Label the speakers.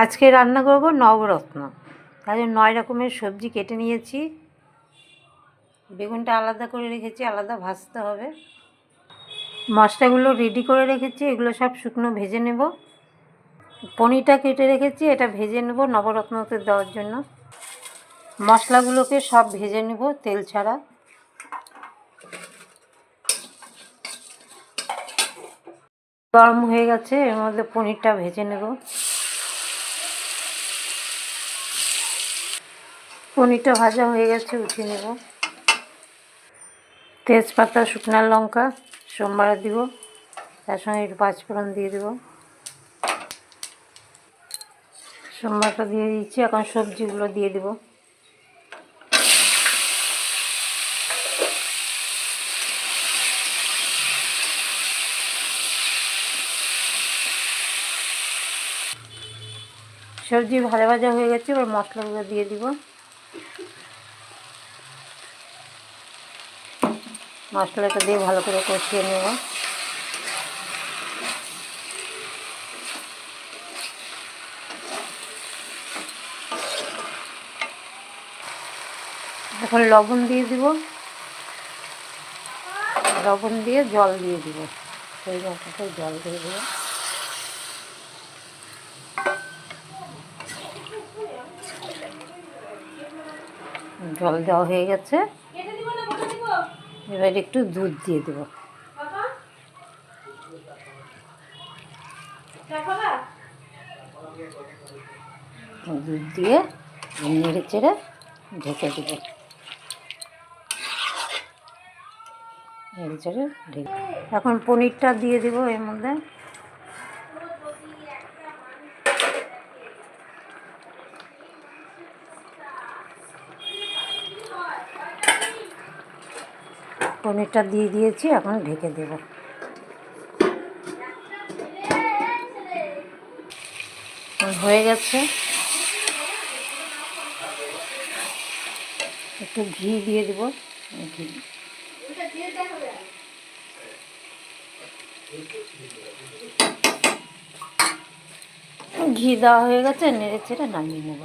Speaker 1: আজকে রান্না করব নবরত্ন। তাই জন্য 9 রকমের সবজি কেটে নিয়েছি। বেগুনটা আলাদা করে রেখেছি, আলাদা ভাজতে হবে। মশলাগুলো রেডি করে রেখেছি, এগুলো সব শুকনো ভেজে নেব। পনিরটা কেটে রেখেছি, এটা ভেজে নেব নবরত্নতে দেওয়ার জন্য। মশলাগুলোকে সব ভেজে নেব তেল ছাড়া। গরম হয়ে গেছে, এর মধ্যে পনিরটা ভেজে নেব। পনিরটা ভাজা হয়ে গেছে, উঠিয়ে নেব। তেজপাতা, শুকনো লঙ্কা সোমবার দিব, তার সঙ্গে একটু পাঁচফোড়ন দিয়ে দেব। সোমবারটা দিয়ে দিচ্ছি, এখন সবজিগুলো দিয়ে দেব। সবজি ভাজা ভাজা হয়ে গেছে, এবার মশলাগুলো দিয়ে দিব। মশলাটা দিয়ে ভালো করে কষিয়ে নেব। এখন লবণ দিয়ে দিব, লবণ দিয়ে জল দিয়ে দিব, সেই মশলাতে জল দিয়ে দেব। জল দেওয়া হয়ে গেছে, এবার একটু দুধ দিয়ে দেব। দুধ দিয়ে নেড়ে চেড়ে ঢেকে দেব। নেড়ে চেড়ে ঢেকে এখন পনিরটা দিয়ে দেব এর মধ্যে। পনিরটা দিয়ে দিয়েছি, এখন ঢেকে দেব। হয়ে গেছে, একটু ঘি দিয়ে দেব। ঘি দেওয়া হয়ে গেছে, নেড়ে চেড়ে নামিয়ে নেব।